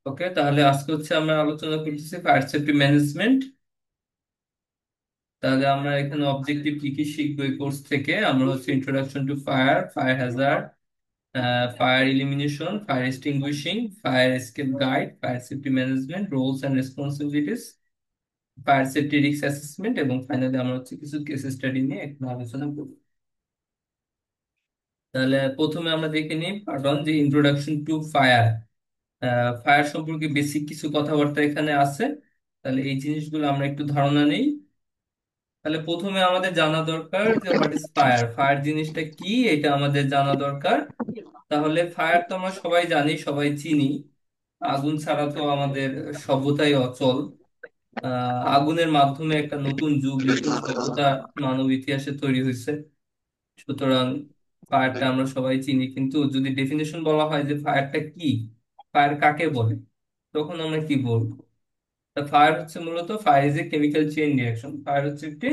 ওকে, তাহলে আজকে হচ্ছে আমরা আলোচনা করতেছি ফায়ার সেফটি ম্যানেজমেন্ট। তাহলে আমরা এখানে অবজেক্টিভ কি কি শিখবো এই কোর্স থেকে? আমরা হচ্ছে introduction to fire, fire hazard, fire elimination, fire extinguishing, fire escape guide, fire safety management, roles and responsibilities, fire safety risk assessment, এবং ফাইনালি আমরা হচ্ছে কিছু কেস স্টাডি নিয়ে একটু আলোচনা করবো। তাহলে প্রথমে আমরা দেখে নিই পার্ট ওয়ান, যে ইন্ট্রোডাকশন টু ফায়ার। ফায়ার সম্পর্কে বেসিক কিছু কথাবার্তা এখানে আছে। তাহলে এই জিনিসগুলো আমরা একটু ধারণা নেই। তাহলে প্রথমে আমাদের জানা দরকার যে হোয়াট ইজ ফায়ার, ফায়ার জিনিসটা কি, এটা আমাদের জানা দরকার। তাহলে ফায়ার তো আমরা সবাই জানি, সবাই চিনি। আগুন ছাড়া তো আমাদের সভ্যতাই অচল। আগুনের মাধ্যমে একটা নতুন যুগ, নতুন সভ্যতা মানব ইতিহাসে তৈরি হয়েছে। সুতরাং ফায়ারটা আমরা সবাই চিনি, কিন্তু যদি ডেফিনেশন বলা হয় যে ফায়ারটা কি, ফায়ার কাকে বলে, তখন আমরা কি বলবো? ফায়ার হচ্ছে মূলত, fire is a chemical chain reaction. Fire হচ্ছে একটি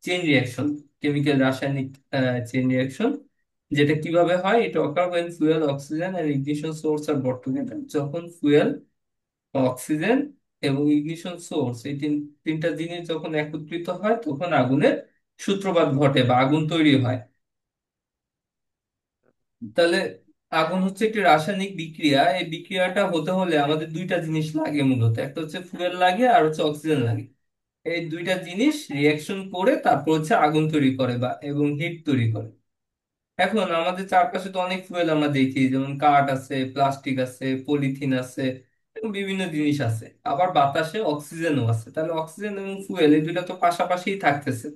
চেইন রিয়াকশন, কেমিক্যাল রাসায়নিক চেইন রিয়াকশন। যেটা কিভাবে হয়? এটা অকার when fuel, oxygen and ignition source are brought together। যখন ফুয়েল, অক্সিজেন এবং ইগনিশন সোর্স, এই তিনটা জিনিস যখন একত্রিত হয়, তখন আগুনের সূত্রপাত ঘটে বা আগুন তৈরি হয়। তাহলে আগুন হচ্ছে একটি রাসায়নিক বিক্রিয়া। এই বিক্রিয়াটা হতে হলে আমাদের দুইটা জিনিস লাগে মূলত, একটা হচ্ছে ফুয়েল লাগে আর হচ্ছে অক্সিজেন লাগে। এই দুইটা জিনিস রিয়াকশন করে তারপর হচ্ছে আগুন তৈরি করে বা এবং হিট তৈরি করে। এখন আমাদের চারপাশে তো অনেক ফুয়েল আমরা দেখি, যেমন কাঠ আছে, প্লাস্টিক আছে, পলিথিন আছে, এবং বিভিন্ন জিনিস আছে। আবার বাতাসে অক্সিজেনও আছে। তাহলে অক্সিজেন এবং ফুয়েল এই দুইটা তো পাশাপাশিই থাকতেছে,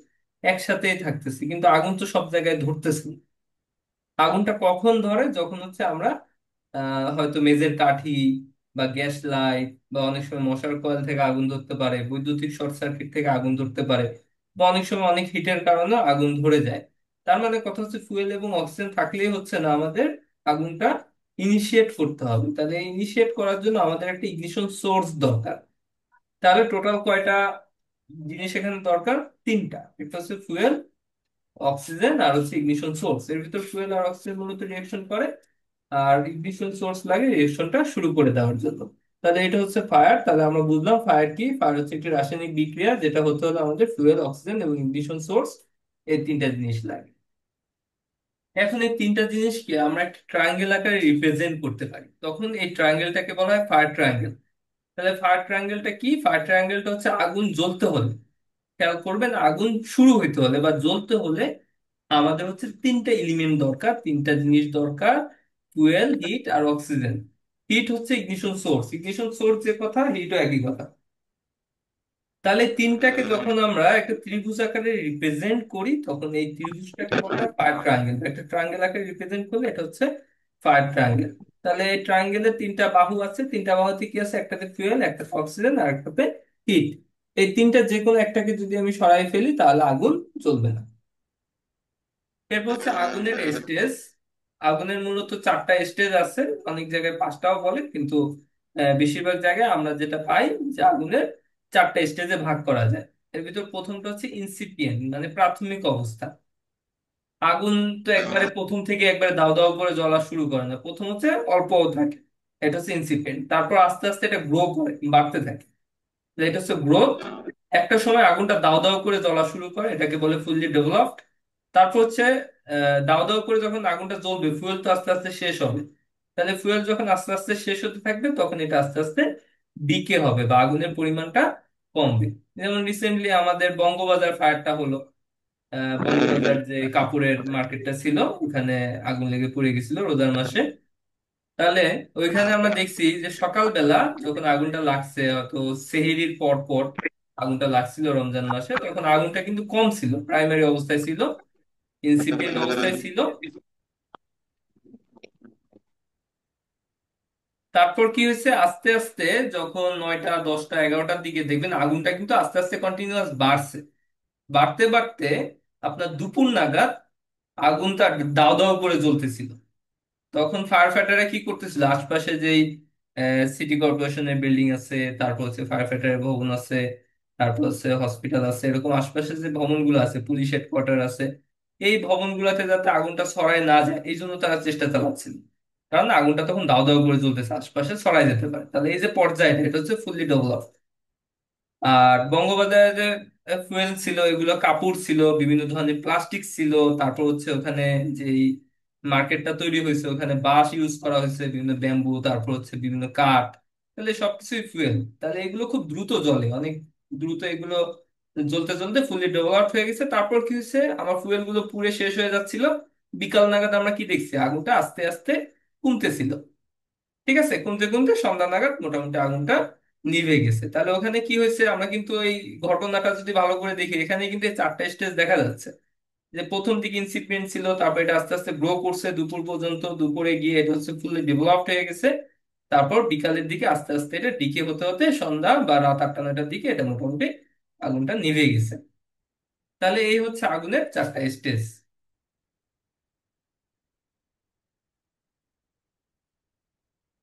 একসাথেই থাকতেছে, কিন্তু আগুন তো সব জায়গায় ধরতেছে না। আগুনটা কখন ধরে? যখন হচ্ছে আমরা হয়তো মেঝের কাঠি বা গ্যাস লাইট, বা অনেক সময় মশার কয়েল থেকে আগুন ধরতে পারে, বৈদ্যুতিক শর্ট সার্কিট থেকে আগুন ধরতে পারে, বা অনেক সময় অনেক হিটের কারণে আগুন ধরে যায়। তার মানে কথা হচ্ছে ফুয়েল এবং অক্সিজেন থাকলেই হচ্ছে না, আমাদের আগুনটা ইনিশিয়েট করতে হবে। তাহলে ইনিশিয়েট করার জন্য আমাদের একটা ইগনিশন সোর্স দরকার। তাহলে টোটাল কয়টা জিনিস এখানে দরকার? তিনটা। একটা হচ্ছে ফুয়েল, অক্সিজেন, আর হচ্ছে ইগনিশন সোর্স। এর ভিতর ফুয়েল আর অক্সিজেন মূলত রিয়েকশন করে, আর ইগনিশন সোর্স লাগে রিয়েকশনটা শুরু করে দেওয়ার জন্য। তাহলে এটা হচ্ছে ফায়ার। তাহলে আমরা বুঝলাম ফায়ার কি। ফায়ার হচ্ছে একটি রাসায়নিক বিক্রিয়া, যেটা হতে হলে আমাদের ফুয়েল, অক্সিজেন এবং ইগনিশন সোর্স, এই তিনটা জিনিস লাগে। এখন এই তিনটা জিনিসকে আমরা একটা ট্রায়াঙ্গেল আকারে রিপ্রেজেন্ট করতে পারি, তখন এই ট্রায়াঙ্গেলটাকে বলা হয় ফায়ার ট্রায়াঙ্গেল। তাহলে ফায়ার ট্রায়াঙ্গেলটা কি? ফায়ার ট্রায়াঙ্গেলটা হচ্ছে আগুন জ্বলতে হলে, খেয়াল করবেন, আগুন শুরু হইতে হলে বা জ্বলতে হলে আমাদের হচ্ছে তিনটা এলিমেন্ট দরকার, তিনটা জিনিস দরকার: ফুয়েল, হিট আর অক্সিজেন। হিট হচ্ছে ইগনিশন সোর্স, ইগনিশন সোর্স যে কথা, হিটও একই কথা। তাহলে তিনটাকে যখন আমরা একটা ত্রিভুজ আকারে রিপ্রেজেন্ট করি, তখন এই ত্রিভুজটাকে বলা হয় ফায়ার ট্রায়াঙ্গেল। একটা ট্রায়াঙ্গেল আকারে রিপ্রেজেন্ট করলে এটা হচ্ছে ফায়ার ট্রায়াঙ্গেল। তাহলে এই ট্রায়াঙ্গেলের তিনটা বাহু আছে, তিনটা বাহুতে কি আছে? একটাতে ফুয়েল, একটাতে অক্সিজেন আর একটাতে হিট। এই তিনটা যে কোনো একটাকে যদি আমি সরাই ফেলি, তাহলে আগুন জ্বলবে না। এরপর হচ্ছে আগুনের স্টেজ। আগুনের মূলত চারটা স্টেজ আছে, অনেক জায়গায় পাঁচটাও বলে, কিন্তু বেশিরভাগ জায়গায় আমরা যেটা পাই যে আগুনের চারটা স্টেজে ভাগ করা যায়। এর ভিতর প্রথমটা হচ্ছে ইনসিপিয়েন্ট, মানে প্রাথমিক অবস্থা। আগুন তো একবারে প্রথম থেকে একবারে দাও দাও করে জ্বলা শুরু করে না, প্রথম হচ্ছে অল্প থাকে, এটা হচ্ছে ইনসিপিয়েন্ট। তারপর আস্তে আস্তে এটা গ্রো করে, বাড়তে থাকে, তো এটা হচ্ছে গ্রোথ। একটা সময় আগুনটা দাও দাও করে জ্বলা শুরু করে, এটাকে বলে ফুললি ডেভেলপড। তারপর হচ্ছে দাও দাও করে যখন আগুনটা জ্বলবে, ফুয়েল তো আস্তে আস্তে শেষ হবে। তাহলে ফুয়েল যখন আস্তে আস্তে শেষ হতে থাকবে, তখন এটা আস্তে আস্তে ডিকে হবে বা আগুনের পরিমাণটা কমবে। যেমন রিসেন্টলি আমাদের বঙ্গবাজার ফায়ারটা হলো। বঙ্গবাজার যে কাপড়ের মার্কেটটা ছিল, ওখানে আগুন লেগে পুড়ে গেছিল রোজার মাসে। তাহলে ওইখানে আমরা দেখছি যে সকালবেলা যখন আগুনটা লাগছে, হয়তো সেহরির পর পর আগুনটা লাগছিল রমজান মাসে, তখন আগুনটা কিন্তু কম ছিল, প্রাইমারি অবস্থায় ছিল, ইনসিপিয়েন্ট অবস্থায় ছিল। তারপর কি হয়েছে? আস্তে আস্তে যখন 9টা 10টা 11টার দিকে দেখবেন আগুনটা কিন্তু আস্তে আস্তে কন্টিনিউয়াস বাড়ছে। বাড়তে বাড়তে আপনার দুপুর নাগাদ আগুনটা দাও দাও করে জ্বলতেছিল। তখন ফায়ার ফাইটাররা কি করতেছিল? আশপাশে যেই সিটি কর্পোরেশনের বিল্ডিং আছে, তারপর হচ্ছে ফায়ার ফাইটারের ভবন আছে, তারপর হচ্ছে হসপিটাল আছে, এরকম আশপাশে যে ভবনগুলো আছে, পুলিশ হেডকোয়ার্টার আছে, এই ভবনগুলোতে যাতে আগুনটা ছড়ায় না যায়, এই জন্য তারা চেষ্টা চালাচ্ছিল। কারণ আগুনটা তখন দাও দাও করে জ্বলতেছে, আশপাশে ছড়াই যেতে পারে। তাহলে এই যে পর্যায়টা, এটা হচ্ছে ফুললি ডেভেলপ। আর বঙ্গবাজারে ফুয়েল ছিল, এগুলো কাপড় ছিল, বিভিন্ন ধরনের প্লাস্টিক ছিল। তারপর হচ্ছে ওখানে যে মার্কেটটা তৈরি হয়েছে, ওখানে বাঁশ ইউজ করা হয়েছে, বিভিন্ন ব্যাম্বু, তারপর হচ্ছে বিভিন্ন কাঠ। তাহলে সবকিছুই ফুয়েল। তাহলে এগুলো খুব দ্রুত জ্বলে, অনেক দ্রুত এগুলো জ্বলতে জ্বলতে ফুলি ডেভেলপ হয়ে গেছে। তারপর কি হয়েছে, আমার ফুয়েল গুলো পুড়ে শেষ হয়ে যাচ্ছিল। বিকাল নাগাদ আমরা কি দেখছি, আগুনটা আস্তে আস্তে কমতেছিল। ঠিক আছে, কমতে কমতে সন্ধ্যা নাগাদ মোটামুটি আগুনটা নিভে গেছে। তাহলে ওখানে কি হয়েছে, আমরা কিন্তু এই ঘটনাটা যদি ভালো করে দেখি, এখানে কিন্তু এই চারটা স্টেজ দেখা যাচ্ছে। যে প্রথম দিকে ইনসিপিয়েন্ট ছিল, তারপর এটা আস্তে আস্তে গ্রো করছে দুপুর পর্যন্ত, দুপুরে গিয়ে এটা হচ্ছে ফুললি ডেভেলপড হয়ে গেছে। তারপর বিকালের দিকে আস্তে আস্তে এটা ডিকে হতে হতে সন্ধ্যা বা রাত 8টা 9টার দিকে এটা মোটামুটি আগুনটা নিভে গেছে। তাহলে এই হচ্ছে আগুনের চারটা স্টেজ।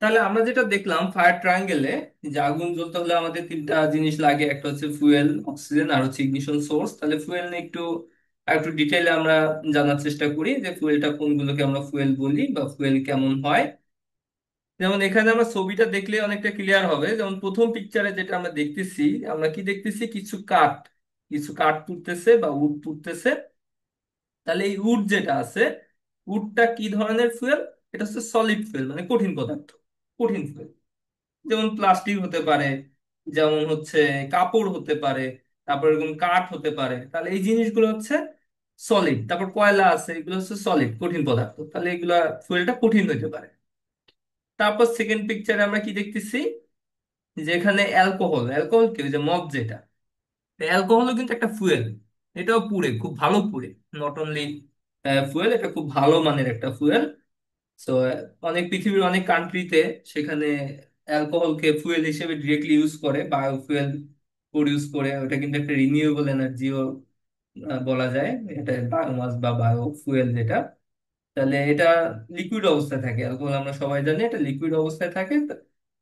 তাহলে আমরা যেটা দেখলাম ফায়ার ট্রায়াঙ্গেলে, যে আগুন জ্বলতে হলে আমাদের তিনটা জিনিস লাগে, একটা হচ্ছে ফুয়েল, অক্সিজেন, আর হচ্ছে ইগনিশন সোর্স। তাহলে ফুয়েল নিয়ে একটু একটু ডিটেইলে আমরা জানার চেষ্টা করি যে ফুয়েলটা কোনগুলোকে আমরা ফুয়েল বলি বা ফুয়েল কেমন হয়। যেমন এখানে আমরা ছবিটা দেখলে অনেকটা ক্লিয়ার হবে। যেমন প্রথম পিকচারে যেটা আমরা দেখতেছি, আমরা কি দেখতেছি, কিছু কাঠ পুড়তেছে বা উড পুড়তেছে। তাহলে এই উড যেটা আছে, উডটা কি ধরনের ফুয়েল? এটা হচ্ছে সলিড ফুয়েল, মানে কঠিন পদার্থ, কঠিন ফুয়েল। যেমন প্লাস্টিক হতে পারে, যেমন হচ্ছে কাপড় হতে পারে, তারপর এরকম কাঠ হতে পারে। তাহলে এই জিনিসগুলো হচ্ছে সলিড। তারপর কয়লা আছে, এগুলো হচ্ছে সলিড, কঠিন পদার্থ। তাহলে এগুলা ফুয়েলটা কঠিন হতে পারে। তারপর সেকেন্ড পিকচারে আমরা কি দেখতেছি, যে এখানে অ্যালকোহল, অ্যালকোহল কি, ওই যে মদ যেটা, অ্যালকোহলও কিন্তু একটা ফুয়েল। এটাও পুড়ে, খুব ভালো পুড়ে। নট অনলি ফুয়েল, এটা খুব ভালো মানের একটা ফুয়েল। তো অনেক পৃথিবীর অনেক কান্ট্রিতে সেখানে অ্যালকোহলকে ফুয়েল হিসেবে ডিরেক্টলি ইউজ করে, বায়োফুয়েল প্রডিউস করে। ওটা কিন্তু একটা রিনিউয়েবল এনার্জিও বলা যায়, এটা বায়োমাস বা বায়োফুয়েল যেটা। তাহলে এটা লিকুইড অবস্থায় থাকে, অ্যালকোহল আমরা সবাই জানি এটা লিকুইড অবস্থায় থাকে।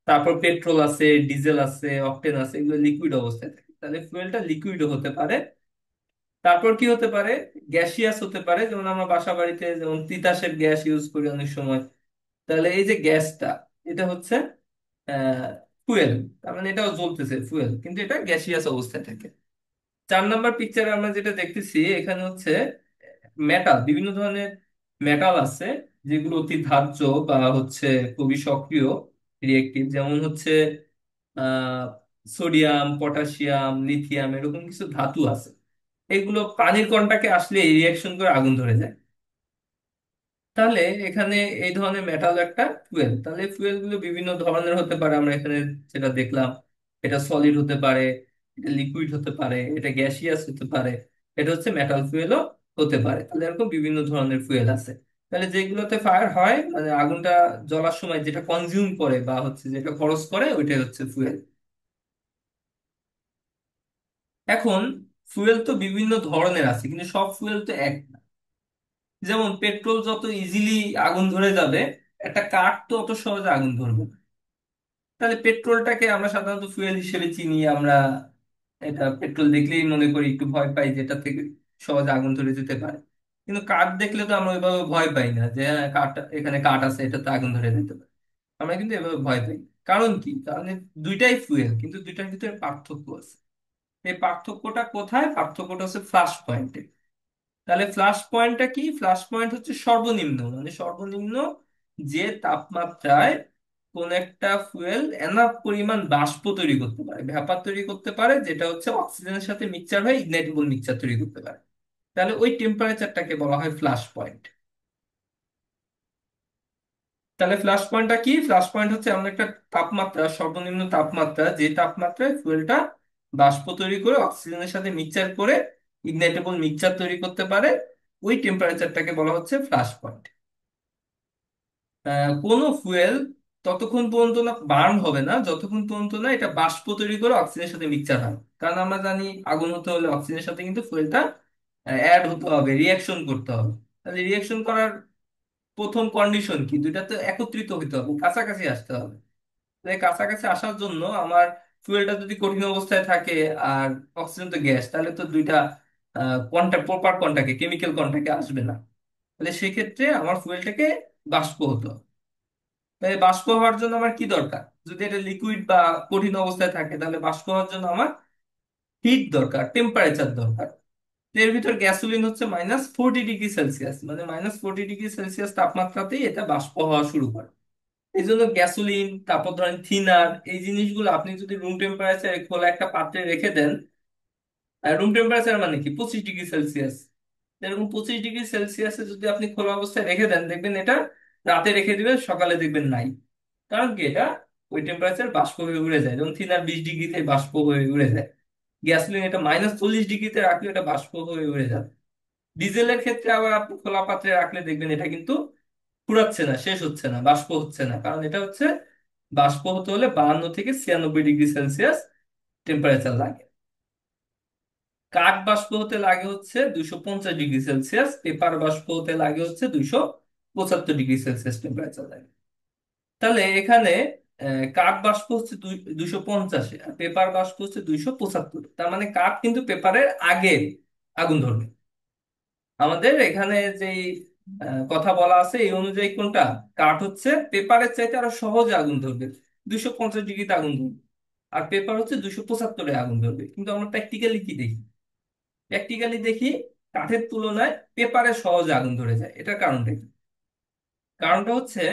তারপর পেট্রোল আছে, ডিজেল আছে, অকটেন আছে, এগুলো লিকুইড অবস্থায় থাকে। তাহলে ফুয়েলটা লিকুইডও হতে পারে। তারপর কি হতে পারে, গ্যাসিয়াস হতে পারে। যেমন আমরা বাসা বাড়িতে যেমন তিতাসের গ্যাস ইউজ করি অনেক সময়। তাহলে এই যে গ্যাসটা, এটা হচ্ছে ফুয়েল। তার মানে এটাও জ্বলতেছে, ফুয়েল, কিন্তু এটা গ্যাসিয়াস অবস্থায় থাকে। 4 নম্বর পিকচারে আমরা যেটা দেখতেছি, এখানে হচ্ছে মেটাল, বিভিন্ন ধরনের মেটাল আছে যেগুলো অতি ধার্য বা হচ্ছে খুবই সক্রিয় রিয়েক্টিভ। যেমন হচ্ছে আহ সোডিয়াম, পটাশিয়াম, লিথিয়াম, এরকম কিছু ধাতু আছে। এগুলো পানির কন্টাক্টে আসলে রিয়াকশন করে আগুন ধরে যায়। তাহলে এখানে এই ধরনের মেটাল একটা ফুয়েল। তাহলে ফুয়েল গুলো বিভিন্ন ধরনের হতে পারে, আমরা এখানে যেটা দেখলাম, এটা সলিড হতে পারে, এটা লিকুইড হতে পারে, এটা গ্যাসিয়াস হতে পারে, এটা হচ্ছে মেটাল ফুয়েলও হতে পারে। তাহলে এরকম বিভিন্ন ধরনের ফুয়েল আছে। তাহলে যেগুলোতে ফায়ার হয়, মানে আগুনটা জ্বলার সময় যেটা কনজিউম করে বা হচ্ছে যেটা খরচ করে, ওইটাই হচ্ছে ফুয়েল। এখন ফুয়েল তো বিভিন্ন ধরনের আছে, কিন্তু সব ফুয়েল তো এক না। যেমন পেট্রোল যত ইজিলি আগুন ধরে যাবে, একটা কাঠ তো অত সহজে আগুন ধরবে না। তাহলে পেট্রোলটাকে আমরা সাধারণত ফুয়েল হিসেবে চিনি আমরা। এটা পেট্রোল দেখলেই মনে করি, একটু ভয় পাই, যেটা থেকে সহজে আগুন ধরে যেতে পারে। কিন্তু কাঠ দেখলে তো আমরা ওইভাবে ভয় পাই না, যে হ্যাঁ, কাঠ, এখানে কাঠ আছে, এটা তো আগুন ধরে যেতে পারে। আমরা কিন্তু এভাবে ভয় পাই। কারণ কি, কারণ এই দুইটাই ফুয়েল, কিন্তু দুইটার ভিতরে পার্থক্য আছে। এই পার্থক্যটা কোথায়? পার্থক্যটা হচ্ছে ফ্লাশ পয়েন্টে। তাহলে ফ্লাশ পয়েন্টটা কি? ফ্লাশ পয়েন্ট হচ্ছে সর্বনিম্ন, মানে সর্বনিম্ন যে তাপমাত্রায় কোন একটা ফুয়েল এনাফ পরিমাণ বাষ্প তৈরি করতে পারে, ভ্যাপার তৈরি করতে পারে, যেটা হচ্ছে অক্সিজেনের সাথে মিক্সচার হয়ে ইগনাইটেবল মিক্সচার তৈরি করতে পারে। তাহলে ওই টেম্পারেচারটাকে বলা হয় ফ্লাশ পয়েন্ট। তাহলে ফ্লাশ পয়েন্টটা কি? ফ্লাশ পয়েন্ট হচ্ছে এমন একটা তাপমাত্রা, সর্বনিম্ন তাপমাত্রা, যে তাপমাত্রায় ফুয়েলটা বাষ্প তৈরি করে অক্সিজেনের সাথে মিক্সচার করে ইগনাইটেবল মিক্সচার তৈরি করতে পারে। ওই টেম্পারেচারটাকে বলা হচ্ছে ফ্লাশ পয়েন্ট। কোনো ফুয়েল ততক্ষণ পর্যন্ত না বার্ন হবে না, যতক্ষণ পর্যন্ত না এটা বাষ্প তৈরি করে অক্সিজেনের সাথে মিক্সচার হয়। কারণ আমরা জানি আগুন হতে হলে অক্সিজেনের সাথে কিন্তু ফুয়েলটা অ্যাড হতে হবে, রিয়াকশন করতে হবে। তাহলে রিয়াকশন করার প্রথম কন্ডিশন কি, দুইটা তো একত্রিত হতে হবে, কাছাকাছি আসতে হবে। তাই কাছাকাছি আসার জন্য আমার ফুয়েলটা যদি কঠিন অবস্থায় থাকে আর অক্সিজেন তো গ্যাস, তাহলে তো দুইটা কন্টাক্ট, প্রপার কন্টাক্টে, কেমিক্যাল কন্টাক্টে আসবে না। তাহলে সেক্ষেত্রে আমার ফুয়েলটাকে বাষ্প হতে হবে। তাই বাষ্প হওয়ার জন্য আমার কি দরকার? যদি এটা লিকুইড বা কঠিন অবস্থায় থাকে তাহলে বাষ্প হওয়ার জন্য আমার হিট দরকার, টেম্পারেচার দরকার। তো এর ভিতর গ্যাসোলিন হচ্ছে -40°C, মানে -40°C তাপমাত্রাতেই এটা বাষ্প হওয়া শুরু করে। এই জন্য গ্যাসোলিন, তারপর ধরেন থিনার, এই জিনিসগুলো আপনি যদি রুম টেম্পারেচারে খোলা একটা পাত্রে রেখে দেন, রুম টেম্পারেচার মানে কি 25°C, এরকম 25°C যদি আপনি খোলা অবস্থায় রেখে দেন, দেখবেন এটা রাতে রেখে দিবেন, সকালে দেখবেন নাই। কারণ কি, এটা ওই টেম্পারেচার বাষ্প হয়ে উড়ে যায়, যেমন থিনার 20°তে বাষ্প হয়ে উড়ে যায়। গ্যাসোলিন এটা -40°তে রাখলে এটা বাষ্প হয়ে উড়ে যাবে। ডিজেলের ক্ষেত্রে আবার আপনি খোলা পাত্রে রাখলে দেখবেন এটা কিন্তু ফুরাচ্ছে না, শেষ হচ্ছে না, বাষ্প হচ্ছে না, কারণ এটা হচ্ছে বাষ্প হতে হলে 52 থেকে 96° সেলসিয়াস টেম্পারেচার লাগে। কাঠ বাষ্প হতে লাগে হচ্ছে 250°C, পেপার বাষ্প হতে লাগে হচ্ছে 275°C টেম্পারেচার লাগে। তাহলে এখানে কাঠ বাষ্প হচ্ছে 250, আর পেপার বাষ্প হচ্ছে 275, তার মানে কাঠ কিন্তু পেপারের আগে আগুন ধরবে। আমাদের এখানে যে কথা বলা আছে এই অনুযায়ী কোনটা, কাঠ হচ্ছে পেপারের চাইতে আরো সহজে আগুন ধরবে, 250°তে আগুন ধরবে। আর পেপার হচ্ছে 275-এ আগুন ধরবে। কিন্তু আমরা প্র্যাকটিক্যালি কি দেখি? প্র্যাকটিক্যালি দেখি কাঠের তুলনায় পেপারে সহজে আগুন ধরে যায়। এটার কারণটা কি? কারণটা হচ্ছে,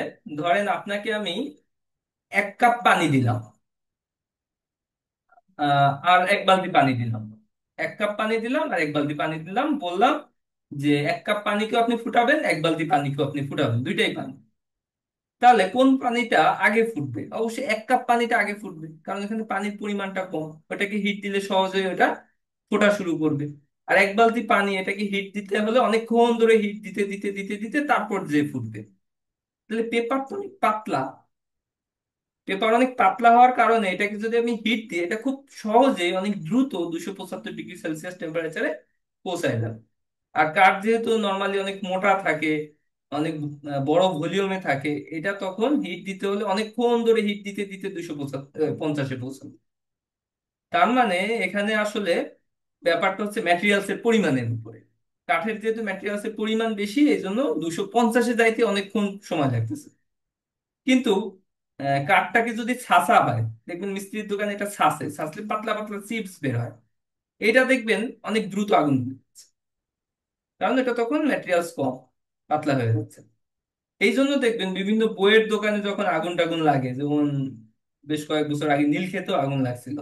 ধরেন আপনাকে আমি 1 কাপ পানি দিলাম, আর 1 বালতি পানি দিলাম। 1 কাপ পানি দিলাম আর 1 বালতি পানি দিলাম, বললাম যে 1 কাপ পানিকেও আপনি ফুটাবেন, 1 বালতি পানিকেও আপনি ফুটাবেন, দুইটাই পানি। তাহলে কোন পানিটা আগে ফুটবে? অবশ্যই 1 কাপ পানিটা আগে ফুটবে, কারণ এখানে পানির পরিমাণটা কম, ওটাকে হিট দিলে সহজেই ওটা ফোটা শুরু করবে। আর 1 বালতি পানি, এটাকে হিট দিতে হলে অনেকক্ষণ ধরে হিট দিতে দিতে দিতে দিতে তারপর যে ফুটবে। তাহলে পেপার তো অনেক পাতলা, পেপার অনেক পাতলা হওয়ার কারণে এটাকে যদি আমি হিট দিই, এটা খুব সহজে অনেক দ্রুত 275°C টেম্পারেচারে পৌঁছায় যাবে। আর কাঠ যেহেতু নর্মালি অনেক মোটা থাকে, অনেক বড় ভলিউমে থাকে, এটা তখন হিট দিতে হলে অনেকক্ষণ ধরে হিট দিতে দিতে 250-এ পৌঁছাবে। তার মানে এখানে আসলে ব্যাপারটা হচ্ছে ম্যাটেরিয়ালস এর পরিমাণের উপরে। কাঠের যেহেতু ম্যাটেরিয়ালস এর পরিমাণ বেশি, এই জন্য 250-এ যাইতে অনেকক্ষণ সময় লাগতেছে। কিন্তু কাঠটাকে যদি ছাঁচা হয়, দেখবেন মিস্ত্রির দোকানে এটা ছাঁচলে পাতলা পাতলা চিপস বের হয়, এটা দেখবেন অনেক দ্রুত আগুন ধরে যাচ্ছে। কারণ এটা তখন ম্যাটেরিয়ালস কম, পাতলা হয়ে যাচ্ছে। এই জন্য দেখবেন বিভিন্ন বইয়ের দোকানে যখন আগুন টাগুন লাগে, যেমন বেশ কয়েক বছর আগে নীলক্ষেতেও আগুন লাগছিল,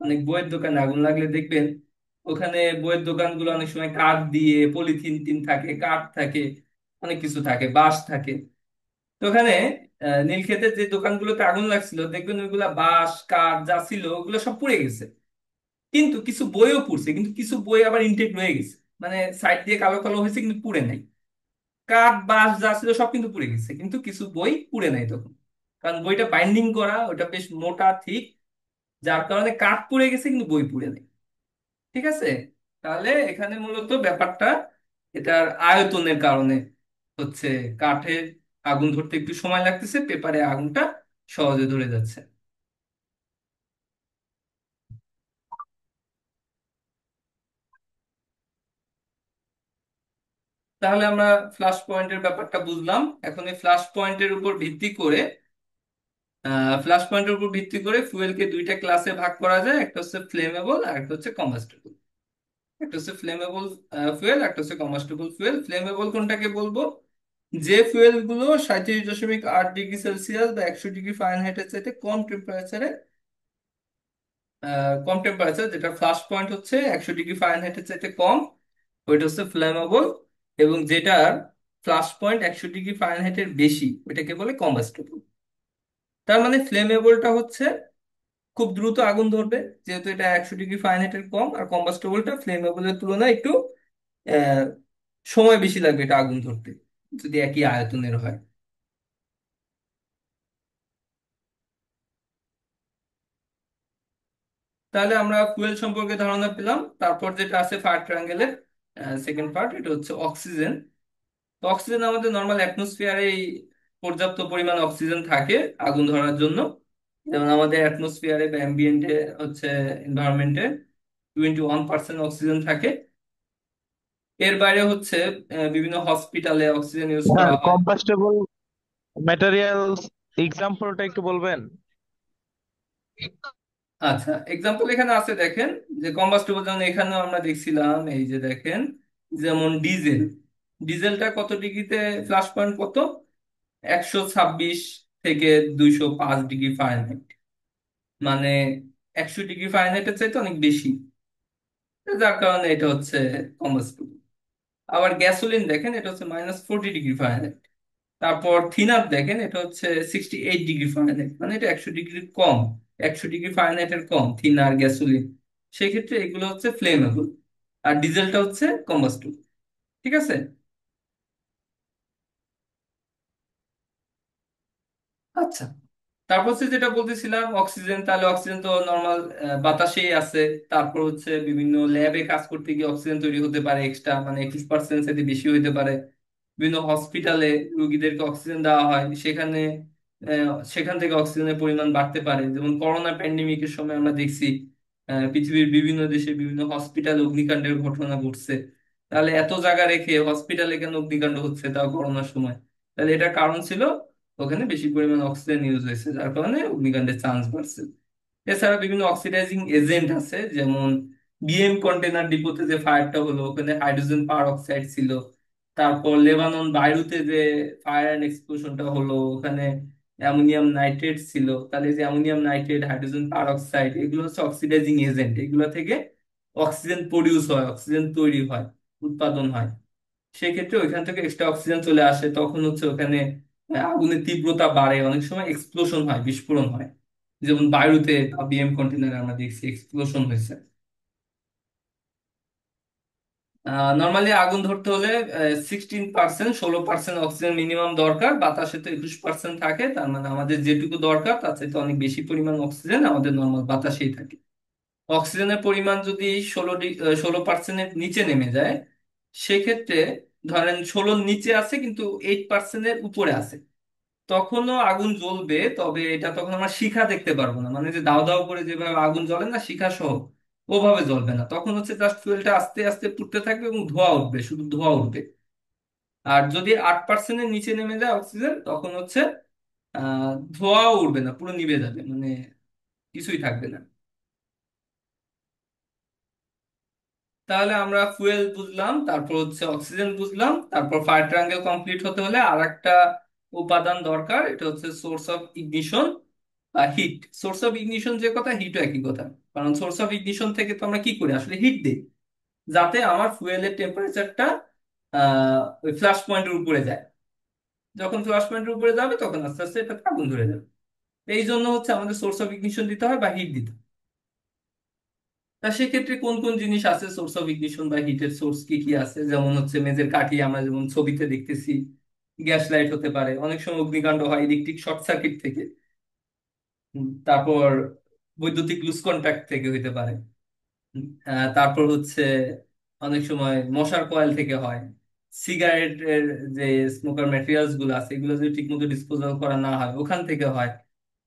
অনেক বইয়ের দোকানে আগুন লাগলে দেখবেন ওখানে বইয়ের দোকানগুলো অনেক সময় কাঠ দিয়ে, পলিথিন টিন থাকে, কাঠ থাকে, অনেক কিছু থাকে, বাঁশ থাকে। তো ওখানে নীলক্ষেতের যে দোকানগুলোতে আগুন লাগছিল, দেখবেন ওইগুলা বাঁশ কাঠ যা ছিল ওগুলো সব পুড়ে গেছে। কিন্তু কিছু বইও পুড়ছে, কিন্তু কিছু বই আবার ইনটেক রয়ে গেছে, মানে সাইড দিয়ে কালো কালো হয়েছে কিন্তু পুড়ে নাই। কাঠ বাঁশ যা ছিল সব কিন্তু পুড়ে গেছে, কিন্তু কিছু বই পুড়ে নাই তখন, কারণ বইটা বাইন্ডিং করা, ওটা বেশ মোটা ঠিক, যার কারণে কাঠ পুড়ে গেছে কিন্তু বই পুড়ে নাই। ঠিক আছে? তাহলে এখানে মূলত ব্যাপারটা এটার আয়তনের কারণে হচ্ছে, কাঠে আগুন ধরতে একটু সময় লাগতেছে, পেপারে আগুনটা সহজে ধরে যাচ্ছে। তাহলে আমরা ফ্ল্যাশ পয়েন্টের ব্যাপারটা বুঝলাম। এখন এই ফ্ল্যাশ পয়েন্টের উপর ভিত্তি করে ফুয়েলকে দুইটা ক্লাসে ভাগ করা যায়, একটা হচ্ছে ফ্লেমেবল আর একটা হচ্ছে কম্বাস্টেবল। একটা হচ্ছে ফ্লেমেবল ফুয়েল, একটা হচ্ছে কম্বাস্টেবল ফুয়েল। ফ্লেমেবল কোনটাকে বলবো? যে ফুয়েল গুলো 37.8°C বা 100°F চাইতে কম টেম্পারেচার, যেটা ফ্লাশ পয়েন্ট হচ্ছে 100°F চাইতে কম, ওইটা হচ্ছে ফ্লেমেবল। এবং যেটার ফ্লাশ পয়েন্ট 100°F বেশি, ওইটাকে বলে কম্বাস্টেবল। তার মানে ফ্লেমেবলটা হচ্ছে খুব দ্রুত আগুন ধরবে, যেহেতু এটা 100°F কম, আর কম্বাস্টেবলটা ফ্লেমেবলের তুলনায় একটু আহ, সময় বেশি লাগবে এটা আগুন ধরতে, যদি একই আয়তনের হয়। তাহলে আমরা ফুয়েল সম্পর্কে ধারণা পেলাম। তারপর যেটা আছে ফায়ার ট্রায়াঙ্গেলের সেকেন্ড পার্ট, এটা হচ্ছে অক্সিজেন। তো অক্সিজেন আমাদের নর্মাল অ্যাটমসফিয়ারে পর্যাপ্ত পরিমাণ অক্সিজেন থাকে আগুন ধরার জন্য। যেমন আমাদের অ্যাটমসফিয়ারে বা অ্যাম্বিয়েন্টে হচ্ছে, এনভায়রনমেন্টে 21% অক্সিজেন থাকে। এর বাইরে হচ্ছে বিভিন্ন হসপিটালে অক্সিজেন ইউজ হ্যাঁ, করা হয়। কম্বাস্টেবল ম্যাটেরিয়ালস এক্সাম্পলটা একটু বলবেন? আচ্ছা, এক্সাম্পল এখানে আছে দেখেন, যে কম্বাস্টেবল, যেমন এখানেও আমরা দেখছিলাম, এই যে দেখেন, যেমন ডিজেল, ডিজেলটা কত ডিগ্রিতে ফ্লাশ পয়েন্ট কত, 126 থেকে 205 ডিগ্রি ফারেনহাইট, মানে 100 ডিগ্রি ফারেনহাইটের চাইতে অনেক বেশি, যার কারণে এটা হচ্ছে কম্বাস্টেবল। আবার গ্যাসোলিন দেখেন, এটা হচ্ছে -40 ডিগ্রি ফারেনহাইট। তারপর থিনার দেখেন, এটা হচ্ছে 68 ডিগ্রি ফারেনহাইট, মানে এটা 100 ডিগ্রি কম, 100 ডিগ্রি ফারেনহাইটের কম থিনার গ্যাসোলিন। সেক্ষেত্রে এগুলো হচ্ছে ফ্লেমেবল, আর ডিজেলটা হচ্ছে কম্বাস্টেবল। ঠিক আছে। আচ্ছা, তারপর হচ্ছে যেটা বলতেছিলাম অক্সিজেন, তাহলে অক্সিজেন তো নর্মাল বাতাসেই আছে। তারপর হচ্ছে বিভিন্ন ল্যাবে কাজ করতে গিয়ে অক্সিজেন তৈরি হতে পারে এক্সট্রা, মানে 21% থেকে বেশি হতে পারে। বিভিন্ন হসপিটালে রোগীদেরকে অক্সিজেন দেওয়া হয়, সেখানে সেখান থেকে অক্সিজেনের পরিমাণ বাড়তে পারে। যেমন করোনা প্যান্ডেমিকের সময় আমরা দেখছি পৃথিবীর বিভিন্ন দেশে বিভিন্ন হসপিটাল অগ্নিকাণ্ডের ঘটনা ঘটছে। তাহলে এত জায়গা রেখে হসপিটালে কেন অগ্নিকাণ্ড হচ্ছে, তাও করোনার সময়? তাহলে এটার কারণ ছিল ওখানে বেশি পরিমাণ অক্সিজেন ইউজ হয়েছে, যার কারণে অগ্নিকাণ্ডের চান্স বাড়ছে। এছাড়া বিভিন্ন অক্সিডাইজিং এজেন্ট আছে, যেমন বিএম কন্টেনার ডিপোতে যে ফায়ারটা হলো, ওখানে হাইড্রোজেন পার অক্সাইড ছিল। তারপর লেবানন বাইরুতে যে ফায়ার অ্যান্ড এক্সপ্লোশনটা হলো, ওখানে অ্যামোনিয়াম নাইট্রেট ছিল। তাহলে এই যে অ্যামোনিয়াম নাইট্রেট, হাইড্রোজেন পার অক্সাইড, এগুলো হচ্ছে অক্সিডাইজিং এজেন্ট। এগুলো থেকে অক্সিজেন প্রডিউস হয়, অক্সিজেন তৈরি হয়, উৎপাদন হয়। সেক্ষেত্রে ওইখান থেকে এক্সট্রা অক্সিজেন চলে আসে, তখন হচ্ছে ওখানে আগুনের তীব্রতা বাড়ে, অনেক সময় এক্সপ্লোশন হয়, বিস্ফোরণ হয়। যেমন বায়ুতে বিএম কন্টেনারে আমরা দেখছি এক্সপ্লোশন হয়েছে। নর্মালি আগুন ধরতে হলে 16%, 16% অক্সিজেন মিনিমাম দরকার। বাতাসে তো 21% থাকে, তার মানে আমাদের যেটুকু দরকার তার চাইতে অনেক বেশি পরিমাণ অক্সিজেন আমাদের নর্মাল বাতাসেই থাকে। অক্সিজেনের পরিমাণ যদি 16%-এর নিচে নেমে যায়, সেক্ষেত্রে ধরেন 16-র নিচে আছে কিন্তু 8%-এর উপরে আছে, তখনও আগুন জ্বলবে। তবে এটা তখন আমরা শিখা দেখতে পারবো না, মানে যে দাও দাও করে যেভাবে আগুন জ্বলে না শিখা সহ, ওভাবে জ্বলবে না। তখন হচ্ছে জাস্ট ফুয়েলটা আস্তে আস্তে পুড়তে থাকবে এবং ধোঁয়া উঠবে, শুধু ধোঁয়া উঠবে। আর যদি 8%-এর নিচে নেমে যায় অক্সিজেন, তখন হচ্ছে ধোঁয়াও উঠবে না, পুরো নিভে যাবে, মানে কিছুই থাকবে না। তাহলে আমরা ফুয়েল বুঝলাম, তারপর হচ্ছে অক্সিজেন বুঝলাম, তারপর ফায়ার ট্রায়াঙ্গেল কমপ্লিট হতে হলে আর একটা উপাদান দরকার, এটা হচ্ছে সোর্স অফ ইগনিশন বা হিট। সোর্স অফ ইগনিশন যে কথা, হিটও একই কথা। কারণ সোর্স অফ ইগনিশন থেকে তো আমরা কি করি, আসলে হিট দিই, যাতে আমার ফুয়েলের টেম্পারেচারটা ওই ফ্ল্যাশ পয়েন্টের উপরে যায়। যখন ফ্ল্যাশ পয়েন্টের উপরে যাবে তখন আস্তে আস্তে এটা আগুন ধরে যাবে। এই জন্য হচ্ছে আমাদের সোর্স অফ ইগনিশন দিতে হয় বা হিট দিতে হয়। তা সেক্ষেত্রে কোন কোন জিনিস আছে সোর্স অফ ইগনিশন বা হিটের সোর্স, কি কি আছে? যেমন হচ্ছে মেজের কাঠি, আমরা যেমন ছবিতে দেখতেছি, গ্যাস লাইট হতে পারে, অনেক সময় অগ্নিকাণ্ড হয় ইলেকট্রিক শর্ট সার্কিট থেকে। তারপর বৈদ্যুতিক লুজ কন্ট্যাক্ট থেকে হইতে পারে। তারপর হচ্ছে অনেক সময় মশার কয়েল থেকে হয়। সিগারেটের যে স্মোকার ম্যাটেরিয়ালস গুলো আছে, এগুলো যদি ঠিক মতো ডিসপোজাল করা না হয়, ওখান থেকে হয়।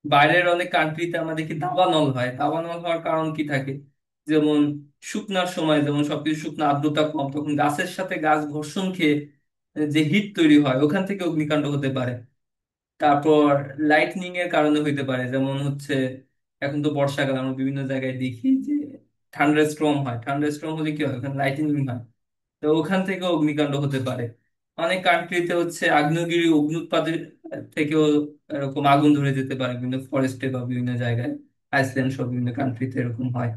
বাইরের অনেক কান্ট্রিতে আমরা দেখি দাবানল হয়। দাবানল হওয়ার কারণ কি থাকে, যেমন শুকনার সময়, যেমন সবকিছু শুকনা, আর্দ্রতা কম, তখন গাছের সাথে গাছ ঘর্ষণ খেয়ে যে হিট তৈরি হয়, ওখান থেকে অগ্নিকাণ্ড হতে পারে। তারপর লাইটনিং এর কারণে হইতে পারে, যেমন হচ্ছে এখন তো বর্ষাকাল, আমরা বিভিন্ন জায়গায় দেখি যে ঠান্ডার স্ট্রম হয়। ঠান্ডার স্ট্রম হলে কি হয়, ওখানে লাইটনিং হয়, তো ওখান থেকেও অগ্নিকাণ্ড হতে পারে। অনেক কান্ট্রিতে হচ্ছে আগ্নেয়গিরি অগ্নুৎপাতের থেকেও এরকম আগুন ধরে যেতে পারে, বিভিন্ন ফরেস্টে বা বিভিন্ন জায়গায়। আইসল্যান্ড সব বিভিন্ন কান্ট্রিতে এরকম হয়।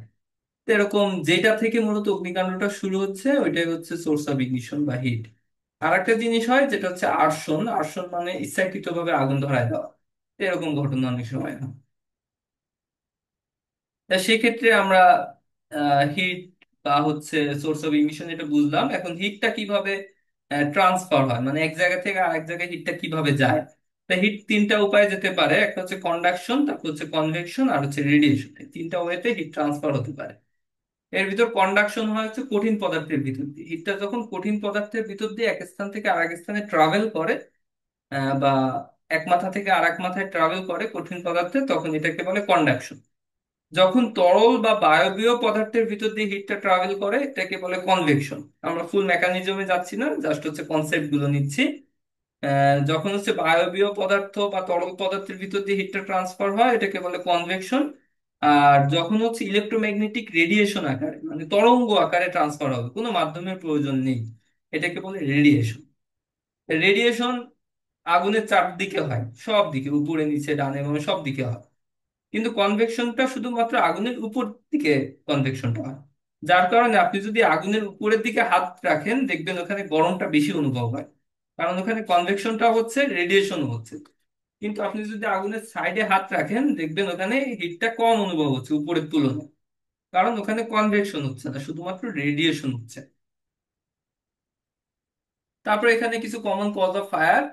তো এরকম যেটা থেকে মূলত অগ্নিকাণ্ডটা শুরু হচ্ছে, ওইটাই হচ্ছে সোর্স অফ ইগনিশন বা হিট। আর একটা জিনিস হয় যেটা হচ্ছে আর্সন। আর্সন মানে ইচ্ছাকৃতভাবে আগুন ধরায় দেওয়া। তো এরকম ঘটনা অনেক সময় হয়। তা সেক্ষেত্রে আমরা হিট বা হচ্ছে সোর্স অফ ইগনিশন এটা বুঝলাম। এখন হিটটা কিভাবে ট্রান্সফার হয়, মানে এক জায়গা থেকে আরেক জায়গায় হিটটা কিভাবে যায়। তা হিট তিনটা উপায়ে যেতে পারে, একটা হচ্ছে কন্ডাকশন, তারপর হচ্ছে কনভেকশন, আর হচ্ছে রেডিয়েশন। এই তিনটা ওয়েতে হিট ট্রান্সফার হতে পারে। এর ভিতর কন্ডাকশন হয় হচ্ছে কঠিন পদার্থের ভিতর দিয়ে। হিটটা যখন কঠিন পদার্থের ভিতর দিয়ে এক স্থান থেকে আরেক স্থানে ট্রাভেল করে, বা এক মাথা থেকে আরেক মাথায় ট্রাভেল করে কঠিন পদার্থে, তখন এটাকে বলে কন্ডাকশন। যখন তরল বা বায়বীয় পদার্থের ভিতর দিয়ে হিটটা ট্রাভেল করে, এটাকে বলে কনভেকশন। আমরা ফুল মেকানিজমে যাচ্ছি না, জাস্ট হচ্ছে কনসেপ্ট গুলো নিচ্ছি। যখন হচ্ছে বায়বীয় পদার্থ বা তরল পদার্থের ভিতর দিয়ে হিটটা ট্রান্সফার হয় এটাকে বলে কনভেকশন। আর যখন হচ্ছে ইলেকট্রোম্যাগনেটিক রেডিয়েশন আকারে মানে তরঙ্গ আকারে ট্রান্সফার হবে, কোনো মাধ্যমের প্রয়োজন নেই, এটাকে বলে রেডিয়েশন। রেডিয়েশন আগুনের চারদিকে হয়, সব দিকে, উপরে নিচে ডানে বামে সব দিকে হয়। কিন্তু কনভেকশনটা শুধুমাত্র আগুনের উপর দিকে কনভেকশনটা হয়। যার কারণে আপনি যদি আগুনের উপরের দিকে হাত রাখেন দেখবেন ওখানে গরমটা বেশি অনুভব হয়, কারণ ওখানে কনভেকশনটা হচ্ছে, রেডিয়েশন হচ্ছে। কিন্তু আপনি যদি আগুনের সাইডে হাত রাখেন দেখবেন ওখানে হিটটা কম অনুভব হচ্ছে উপরের তুলনায়, কারণ ওখানে কনভেকশন হচ্ছে না, শুধুমাত্র রেডিয়েশন হচ্ছে। তারপর এখানে কিছু কমন কজ অফ ফায়ার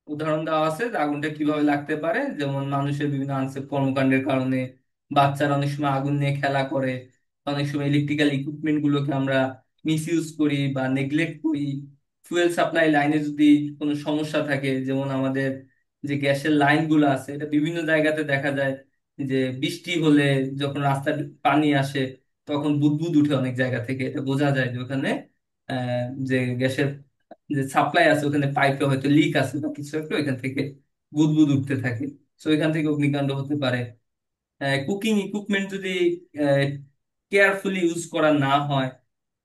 উদাহরণ দেওয়া আছে যে আগুনটা কিভাবে লাগতে পারে, যেমন মানুষের বিভিন্ন আনসেফ কর্মকাণ্ডের কারণে, বাচ্চারা অনেক সময় আগুন নিয়ে খেলা করে, অনেক সময় ইলেকট্রিক্যাল ইকুইপমেন্ট গুলোকে আমরা মিস ইউজ করি বা নেগলেক্ট করি, ফুয়েল সাপ্লাই লাইনে যদি কোনো সমস্যা থাকে, যেমন আমাদের যে গ্যাসের লাইন গুলো আছে এটা বিভিন্ন জায়গাতে দেখা যায় যে বৃষ্টি হলে যখন রাস্তায় পানি আসে তখন বুদবুদ উঠে অনেক জায়গা থেকে, এটা বোঝা যায় যে ওখানে যে গ্যাসের যে সাপ্লাই আছে ওখানে পাইপে হয়তো লিক আছে বা কিছু একটা, ওইখান থেকে বুদবুদ উঠতে থাকে। তো এখান থেকে অগ্নিকাণ্ড হতে পারে। কুকিং ইকুইপমেন্ট যদি কেয়ারফুলি ইউজ করা না হয়,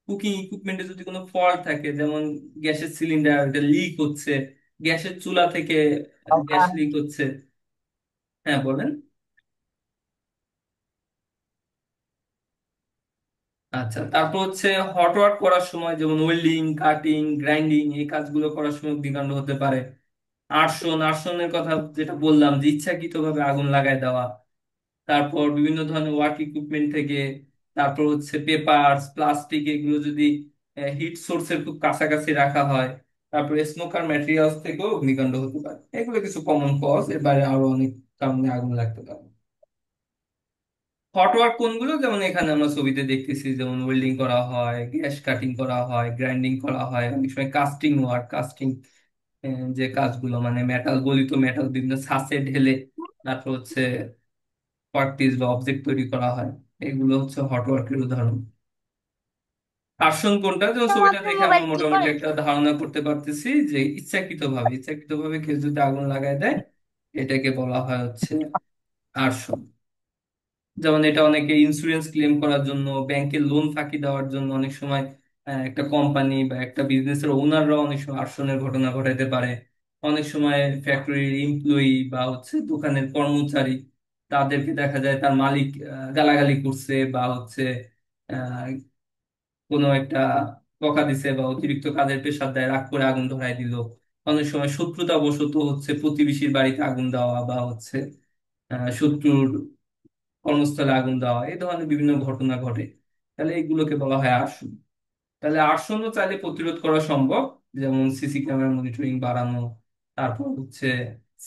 কুকিং ইকুইপমেন্টে যদি কোনো ফল্ট থাকে, যেমন গ্যাসের সিলিন্ডার এটা লিক হচ্ছে, গ্যাসের চুলা থেকে গ্যাস লিক হচ্ছে। হ্যাঁ বলেন। আচ্ছা, তারপর হচ্ছে হট ওয়ার্ক করার সময় যেমন ওয়েল্ডিং, কাটিং, গ্রাইন্ডিং এই কাজগুলো করার সময় অগ্নিকাণ্ড হতে পারে। আর্সন, আর্সনের কথা যেটা বললাম যে ইচ্ছাকৃতভাবে আগুন লাগায় দেওয়া। তারপর বিভিন্ন ধরনের ওয়ার্ক ইকুইপমেন্ট থেকে, তারপর হচ্ছে পেপারস, প্লাস্টিক, এগুলো যদি হিট সোর্সের খুব কাছাকাছি রাখা হয়, তারপর স্মোকার ম্যাটেরিয়ালস থেকেও অগ্নিকাণ্ড হতে পারে। এগুলো কিছু কমন কজ, এর বাইরে আরো অনেক কারণে আগুন লাগতে পারে। হট ওয়ার্ক কোনগুলো, যেমন এখানে আমরা ছবিতে দেখতেছি, যেমন ওয়েল্ডিং করা হয়, গ্যাস কাটিং করা হয়, গ্রাইন্ডিং করা হয়, অনেক সময় কাস্টিং ওয়ার্ক, কাস্টিং যে কাজগুলো মানে মেটাল, গলিত মেটাল বিভিন্ন ছাঁচে ঢেলে তারপর হচ্ছে ওয়ার্ক পিস বা অবজেক্ট তৈরি করা হয়, এগুলো হচ্ছে হট ওয়ার্কের উদাহরণ। আসন কোনটা, যেমন ছবিটা দেখে আমরা মোবাইল কি মোটামুটি করেন? একটা ধারণা করতে পারতেছি যে ইচ্ছাকৃত ভাবে কেউ যদি আগুন লাগায় দেয় এটাকে বলা হয় হচ্ছে আর্সন। যেমন এটা অনেকে ইন্স্যুরেন্স ক্লেম করার জন্য, ব্যাংকের লোন ফাঁকি দেওয়ার জন্য, অনেক সময় একটা কোম্পানি বা একটা বিজনেসের ওনাররা অনেক সময় আর্সনের ঘটনা ঘটাতে পারে। অনেক সময় ফ্যাক্টরির এমপ্লয়ি বা হচ্ছে দোকানের কর্মচারী, তাদেরকে দেখা যায় তার মালিক গালাগালি করছে বা হচ্ছে আহ, কোনো একটা বকা দিছে বা অতিরিক্ত কাজের প্রেশার দেয়, রাগ করে আগুন ধরায় দিল। অনেক সময় শত্রুতা বশত হচ্ছে প্রতিবেশীর বাড়িতে আগুন দেওয়া বা হচ্ছে শত্রুর কর্মস্থলে আগুন দেওয়া, এই ধরনের বিভিন্ন ঘটনা ঘটে। তাহলে এগুলোকে বলা হয় আর্সন। তাহলে আর্সনও চাইলে প্রতিরোধ করা সম্ভব, যেমন সিসি ক্যামেরা মনিটরিং বাড়ানো, তারপর হচ্ছে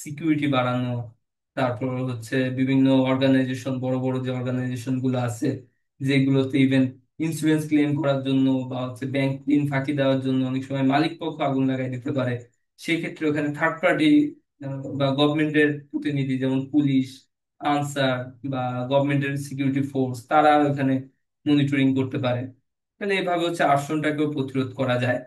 সিকিউরিটি বাড়ানো, তারপর হচ্ছে বিভিন্ন অর্গানাইজেশন, বড় বড় যে অর্গানাইজেশন গুলো আছে যেগুলোতে ইভেন ইন্স্যুরেন্স ক্লেম করার জন্য বা হচ্ছে ব্যাংক ঋণ ফাঁকি দেওয়ার জন্য অনেক সময় মালিক পক্ষ আগুন লাগাই দিতে পারে। সেই ক্ষেত্রে ওখানে থার্ড পার্টি বা গভর্নমেন্টের প্রতিনিধি যেমন পুলিশ, আনসার বা গভর্নমেন্টের সিকিউরিটি ফোর্স তারা ওখানে মনিটরিং করতে পারে। তাহলে এইভাবে হচ্ছে আর্সনটাকেও প্রতিরোধ করা যায়।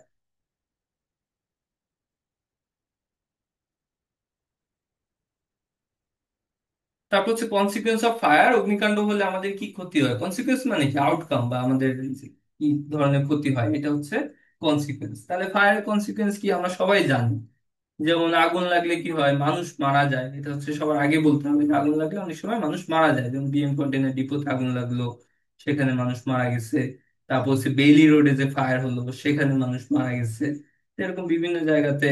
তারপর হচ্ছে কনসিকুয়েন্স অফ ফায়ার, অগ্নিকাণ্ড হলে আমাদের কি ক্ষতি হয়, কনসিকুয়েন্স মানে কি আউটকাম বা আমাদের যে কি ধরনের ক্ষতি হয় এটা হচ্ছে কনসিকুয়েন্স। তাহলে ফায়ারের কনসিকুয়েন্স কি আমরা সবাই জানি, যেমন আগুন লাগলে কি হয়, মানুষ মারা যায়, এটা হচ্ছে সবার আগে বলতে হবে যে আগুন লাগলে অনেক সময় মানুষ মারা যায়, যেমন বিএম কন্টেনার ডিপোতে আগুন লাগলো, সেখানে মানুষ মারা গেছে। তারপর হচ্ছে বেইলি রোডে যে ফায়ার হলো সেখানে মানুষ মারা গেছে। এরকম বিভিন্ন জায়গাতে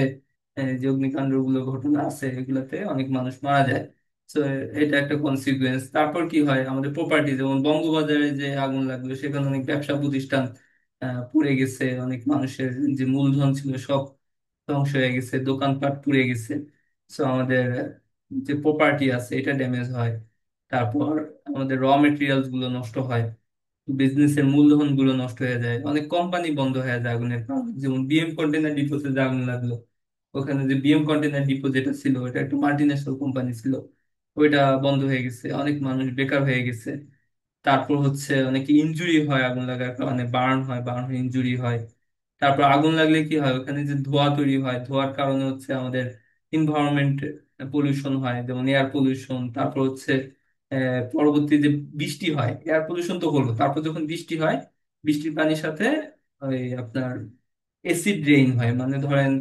যে অগ্নিকাণ্ড গুলো ঘটনা আছে এগুলাতে অনেক মানুষ মারা যায়। তো এটা একটা কনসিকুয়েন্স। তারপর কি হয়, আমাদের প্রপার্টি, যেমন বঙ্গবাজারে যে আগুন লাগলো সেখানে অনেক ব্যবসা প্রতিষ্ঠান পুড়ে গেছে, অনেক মানুষের যে মূলধন ছিল সব ধ্বংস হয়ে গেছে, দোকানপাট পুড়ে গেছে। সো আমাদের যে প্রপার্টি আছে এটা ড্যামেজ হয়। তারপর আমাদের র মেটেরিয়ালস গুলো নষ্ট হয়, বিজনেসের মূলধন গুলো নষ্ট হয়ে যায়, অনেক কোম্পানি বন্ধ হয়ে যায় আগুনের কারণে। যেমন বিএম কন্টেনার ডিপোতে যে আগুন লাগলো, ওখানে যে বিএম কন্টেনার ডিপো যেটা ছিল এটা একটা মাল্টিন্যাশনাল কোম্পানি ছিল, ওইটা বন্ধ হয়ে গেছে, অনেক মানুষ বেকার হয়ে গেছে। তারপর হচ্ছে অনেকে ইনজুরি হয় আগুন লাগার কারণে, বার্ন হয়, বার্ন হয়ে ইনজুরি হয়। তারপর আগুন লাগলে কি হয়, ওখানে যে ধোঁয়া তৈরি হয়, ধোঁয়ার কারণে হচ্ছে আমাদের ইনভায়রনমেন্ট পলিউশন হয়, যেমন এয়ার পলিউশন। তারপর হচ্ছে পরবর্তী যে বৃষ্টি হয়, এয়ার পলিউশন তো হলো, তারপর যখন বৃষ্টি হয়, বৃষ্টির পানির সাথে ওই আপনার অ্যাসিড রেইন হয়। মানে ধরেন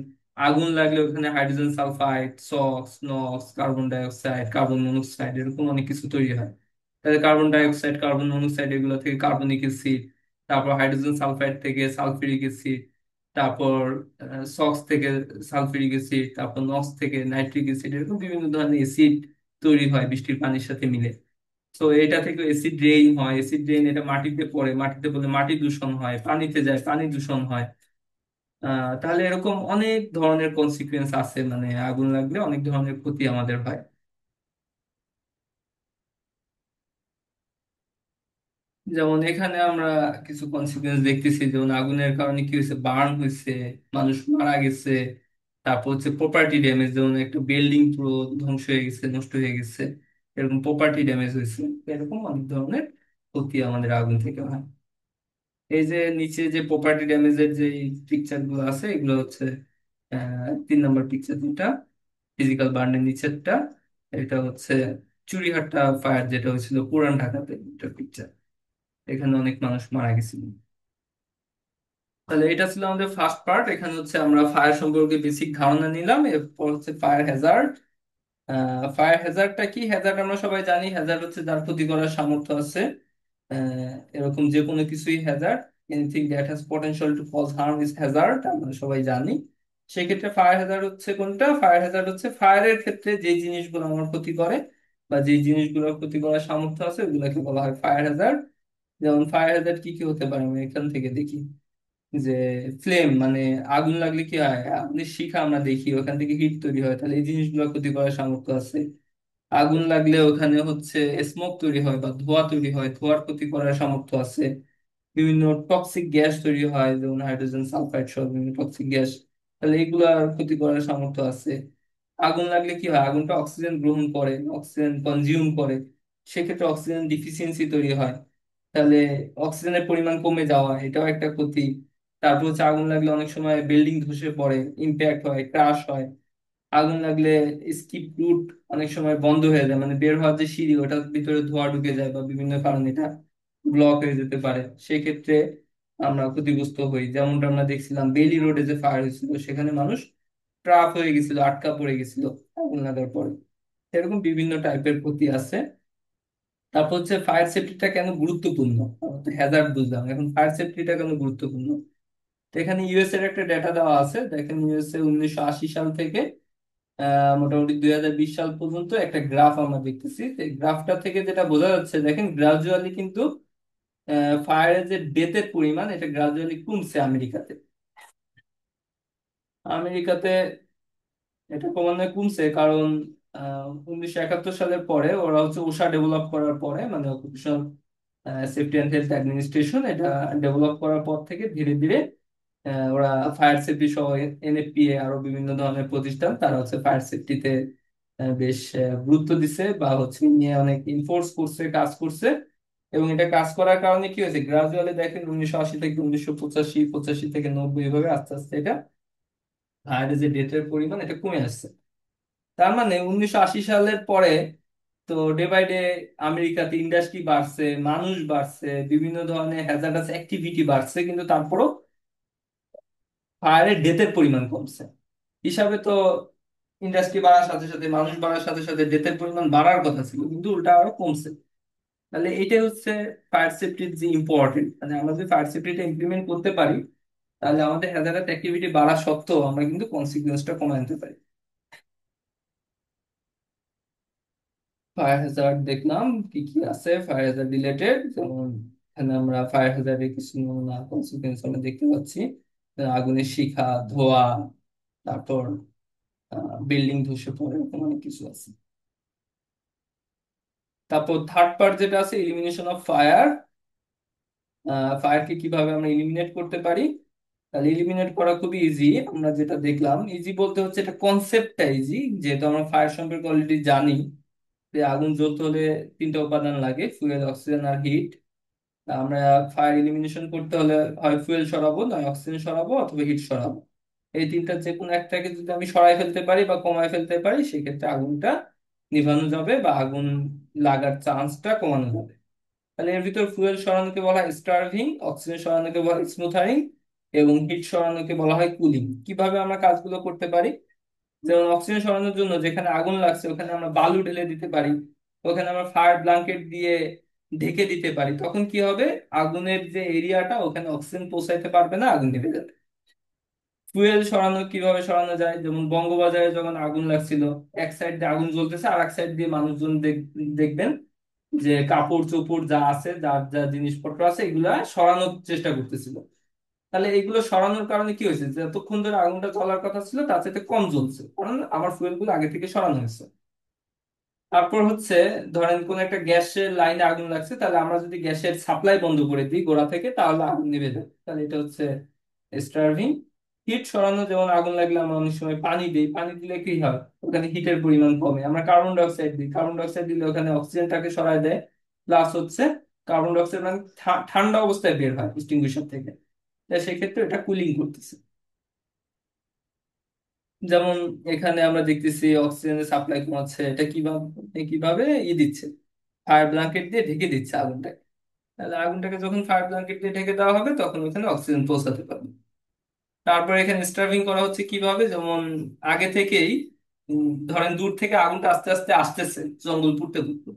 আগুন লাগলে ওখানে hydrogen sulphide, SOx, NOx, carbon dioxide, carbon monoxide, এরকম অনেক কিছু তৈরি হয়। তাহলে carbon dioxide, carbon monoxide এগুলো থেকে কার্বনিক অ্যাসিড, তারপর হাইড্রোজেন সালফাইড থেকে সালফিউরিক অ্যাসিড, তারপর সক্স থেকে সালফিউরিক অ্যাসিড, তারপর নক্স থেকে নাইট্রিক অ্যাসিড, এরকম বিভিন্ন ধরনের অ্যাসিড তৈরি হয় বৃষ্টির পানির সাথে মিলে। তো এটা থেকে অ্যাসিড রেইন হয়, অ্যাসিড রেইন এটা মাটিতে পড়ে, মাটিতে পড়লে মাটি দূষণ হয়, পানিতে যায় পানি দূষণ হয়। তাহলে এরকম অনেক ধরনের কনসিকুয়েন্স আছে, মানে আগুন লাগলে অনেক ধরনের ক্ষতি আমাদের হয়। যেমন এখানে আমরা কিছু কনসিকুয়েন্স দেখতেছি, যেমন আগুনের কারণে কি হয়েছে, বার্ন হয়েছে, মানুষ মারা গেছে। তারপর হচ্ছে প্রপার্টি ড্যামেজ, যেমন একটা বিল্ডিং পুরো ধ্বংস হয়ে গেছে, নষ্ট হয়ে গেছে, এরকম প্রপার্টি ড্যামেজ হয়েছে। এরকম অনেক ধরনের ক্ষতি আমাদের আগুন থেকে হয়। এই যে নিচে যে প্রপার্টি ড্যামেজের যে পিকচার গুলো আছে, এগুলো হচ্ছে 3 নম্বর পিকচার, যেটা ফিজিক্যাল বার্নের নিচেরটা, এটা হচ্ছে চুরিহাট্টা ফায়ার যেটা হয়েছিল পুরান ঢাকাতে, এটা পিকচার। এখানে অনেক মানুষ মারা গেছিল। তাহলে এটা ছিল আমাদের ফার্স্ট পার্ট। এখানে হচ্ছে আমরা ফায়ার সম্পর্কে বেসিক ধারণা নিলাম। এরপর হচ্ছে ফায়ার হ্যাজার্ড। ফায়ার হ্যাজার্ডটা কি? হ্যাজার্ড আমরা সবাই জানি, হ্যাজার্ড হচ্ছে যার ক্ষতি করার সামর্থ্য আছে। এরকম যে কোনো কিছুই hazard, anything that has potential to cause harm is hazard, আমরা সবাই জানি। সেক্ষেত্রে ফায়ার হ্যাজার্ড হচ্ছে কোনটা? ফায়ার হ্যাজার্ড হচ্ছে ফায়ারের ক্ষেত্রে যে জিনিসগুলো আমার ক্ষতি করে বা যে জিনিসগুলোর ক্ষতি করার সামর্থ্য আছে, ওগুলোকে বলা হয় ফায়ার হ্যাজার্ড। যেমন ফায়ার হ্যাজার্ড কি কি হতে পারে, আমি এখান থেকে দেখি যে ফ্লেম, মানে আগুন লাগলে কি হয়, আগুনের শিখা আমরা দেখি, ওখান থেকে হিট তৈরি হয়, তাহলে এই জিনিসগুলো ক্ষতি করার সামর্থ্য আছে। আগুন লাগলে ওখানে হচ্ছে স্মোক তৈরি হয় বা ধোঁয়া তৈরি হয়, ধোঁয়ার ক্ষতি করার সামর্থ্য আছে। বিভিন্ন টক্সিক গ্যাস তৈরি হয়, যেমন হাইড্রোজেন সালফাইড সহ বিভিন্ন টক্সিক গ্যাস, তাহলে এগুলার ক্ষতি করার সামর্থ্য আছে। আগুন লাগলে কি হয়, আগুনটা অক্সিজেন গ্রহণ করে, অক্সিজেন কনজিউম করে, সেক্ষেত্রে অক্সিজেন ডিফিসিয়েন্সি তৈরি হয়, তাহলে অক্সিজেনের পরিমাণ কমে যাওয়া, এটাও একটা ক্ষতি। তারপর হচ্ছে আগুন লাগলে অনেক সময় বিল্ডিং ধসে পড়ে, ইম্প্যাক্ট হয়, ক্রাশ হয়। আগুন লাগলে স্কিপ রুট অনেক সময় বন্ধ হয়ে যায়, মানে বের হওয়ার যে সিঁড়ি, ওটার ভিতরে ধোঁয়া ঢুকে যায় বা বিভিন্ন কারণে এটা ব্লক হয়ে যেতে পারে, সেক্ষেত্রে আমরা ক্ষতিগ্রস্ত হই। যেমনটা আমরা দেখছিলাম বেইলি রোডে যে ফায়ার হয়েছিল, সেখানে মানুষ ট্রাপ হয়ে গেছিল, আটকা পড়ে গেছিল আগুন লাগার পরে। এরকম বিভিন্ন টাইপের ক্ষতি আছে। তারপর হচ্ছে ফায়ার সেফটিটা কেন গুরুত্বপূর্ণ, হ্যাজার্ড বুঝলাম, এখন ফায়ার সেফটিটা কেন গুরুত্বপূর্ণ। তো এখানে ইউএস এর একটা ডেটা দেওয়া আছে, দেখেন ইউএসএ 1980 সাল থেকে মোটামুটি 2020 সাল পর্যন্ত একটা গ্রাফ আমরা দেখতেছি। এই গ্রাফটা থেকে যেটা বোঝা যাচ্ছে, দেখেন গ্রাজুয়ালি কিন্তু ফায়ারের যে ডেথের পরিমাণ, এটা গ্রাজুয়ালি কমছে আমেরিকাতে। আমেরিকাতে এটা ক্রমান্বয়ে কমছে, কারণ 1971 সালের পরে ওরা হচ্ছে ওশা ডেভেলপ করার পরে, মানে occupational safety and health administration, এটা ডেভেলপ করার পর থেকে ধীরে ধীরে ওরা ফায়ার সেফটি সহ এনএফপিএ আরো বিভিন্ন ধরনের প্রতিষ্ঠান, তারা হচ্ছে ফায়ার সেফটিতে বেশ গুরুত্ব দিছে বা হচ্ছে নিয়ে অনেক ইনফোর্স করছে, কাজ করছে। এবং এটা কাজ করার কারণে কি হয়েছে, গ্রাজুয়ালি দেখেন 1980 থেকে 1985, 85 থেকে 90, এভাবে আস্তে আস্তে এটা ফায়ারের যে ডেথের পরিমাণ এটা কমে আসছে। তার মানে 1980 সালের পরে তো ডে বাই ডে আমেরিকাতে ইন্ডাস্ট্রি বাড়ছে, মানুষ বাড়ছে, বিভিন্ন ধরনের হ্যাজার্ডাস অ্যাক্টিভিটি বাড়ছে, কিন্তু তারপরও ফায়ারের ডেথের পরিমাণ কমছে। হিসাবে তো ইন্ডাস্ট্রি বাড়ার সাথে সাথে, মানুষ বাড়ার সাথে সাথে ডেথের পরিমাণ বাড়ার কথা ছিল, কিন্তু উল্টা আরো কমছে। তাহলে এটাই হচ্ছে ফায়ার সেফটির যে ইম্পর্টেন্ট, মানে আমরা যদি ফায়ার সেফটিটা ইমপ্লিমেন্ট করতে পারি, তাহলে আমাদের হ্যাজার্ডাস অ্যাক্টিভিটি বাড়া সত্ত্বেও আমরা কিন্তু কনসিকুয়েন্সটা কমায় আনতে পারি। ফায়ার হ্যাজার্ড দেখলাম কি কি আছে ফায়ার হ্যাজার্ড রিলেটেড, যেমন এখানে আমরা ফায়ার হ্যাজার্ডের কিছু নমুনা কনসিকুয়েন্স আমরা দেখতে পাচ্ছি। আগুনের শিখা, ধোঁয়া, তারপর বিল্ডিং ধসে পড়ে, এরকম অনেক কিছু আছে। তারপর থার্ড পার্ট যেটা আছে, এলিমিনেশন অফ ফায়ার। ফায়ারকে কিভাবে আমরা এলিমিনেট করতে পারি। তাহলে এলিমিনেট করা খুবই ইজি, আমরা যেটা দেখলাম, ইজি বলতে হচ্ছে এটা কনসেপ্টটা ইজি, যেহেতু আমরা ফায়ার সম্পর্কে অলরেডি জানি যে আগুন জ্বলতে হলে 3টা উপাদান লাগে, ফুয়েল, অক্সিজেন আর হিট। আমরা ফায়ার এলিমিনেশন করতে হলে হয় ফুয়েল সরাবো, নয় অক্সিজেন সরাবো, অথবা হিট সরাবো। এই তিনটার যে কোনো একটাকে যদি আমি সরাই ফেলতে পারি বা কমায় ফেলতে পারি, সেক্ষেত্রে আগুনটা নিভানো যাবে বা আগুন লাগার চান্সটা কমানো যাবে। তাহলে এর ভিতর ফুয়েল সরানোকে বলা হয় স্টার্ভিং, অক্সিজেন সরানোকে বলা হয় স্মুথারিং, এবং হিট সরানোকে বলা হয় কুলিং। কিভাবে আমরা কাজগুলো করতে পারি? যেমন অক্সিজেন সরানোর জন্য যেখানে আগুন লাগছে ওখানে আমরা বালু ঢেলে দিতে পারি, ওখানে আমরা ফায়ার ব্ল্যাঙ্কেট দিয়ে ঢেকে দিতে পারি। তখন কি হবে? আগুনের যে এরিয়াটা, ওখানে অক্সিজেন পৌঁছাইতে পারবে না, আগুন নিভে যাবে। ফুয়েল সরানো কিভাবে সরানো যায়? যেমন বঙ্গবাজারে যখন আগুন লাগছিল, এক সাইড দিয়ে আগুন জ্বলতেছে আর এক সাইড দিয়ে মানুষজন দেখবেন যে কাপড় চোপড় যা আছে, যার যা জিনিসপত্র আছে, এগুলা সরানোর চেষ্টা করতেছিল। তাহলে এইগুলো সরানোর কারণে কি হয়েছে? যতক্ষণ ধরে আগুনটা জ্বলার কথা ছিল তার চাইতে কম জ্বলছে, কারণ আমার ফুয়েল গুলো আগে থেকে সরানো হয়েছে। তারপর হচ্ছে, ধরেন কোন একটা গ্যাসের লাইনে আগুন লাগছে, তাহলে আমরা যদি গ্যাসের সাপ্লাই বন্ধ করে দিই গোড়া থেকে, তাহলে আগুন নিভে যাবে। তাহলে এটা হচ্ছে স্টার্ভিং। হিট সরানো, যেমন আগুন লাগলে আমরা অনেক সময় পানি দিই, পানি দিলে কি হয়? ওখানে হিটের পরিমাণ কমে। আমরা কার্বন ডাই অক্সাইড দিই, কার্বন ডাই অক্সাইড দিলে ওখানে অক্সিজেনটাকে সরায় দেয়। প্লাস হচ্ছে কার্বন ডাই অক্সাইড মানে ঠান্ডা অবস্থায় বের হয় এক্সটিংগুইশার থেকে। তাই সেক্ষেত্রে এটা কুলিং করতেছে। যেমন এখানে আমরা দেখতেছি অক্সিজেনের সাপ্লাই কমাচ্ছে, এটা কিভাবে কিভাবে দিচ্ছে, ফায়ার ব্ল্যাঙ্কেট দিয়ে ঢেকে দিচ্ছে আগুনটাকে। তাহলে আগুনটাকে যখন ফায়ার ব্ল্যাঙ্কেট দিয়ে ঢেকে দেওয়া হবে, তখন ওখানে অক্সিজেন পৌঁছাতে পারবে। তারপরে এখানে স্টার্ভিং করা হচ্ছে কিভাবে? যেমন আগে থেকেই ধরেন দূর থেকে আগুনটা আস্তে আস্তে আসতেছে জঙ্গল পুড়তে পুড়তে,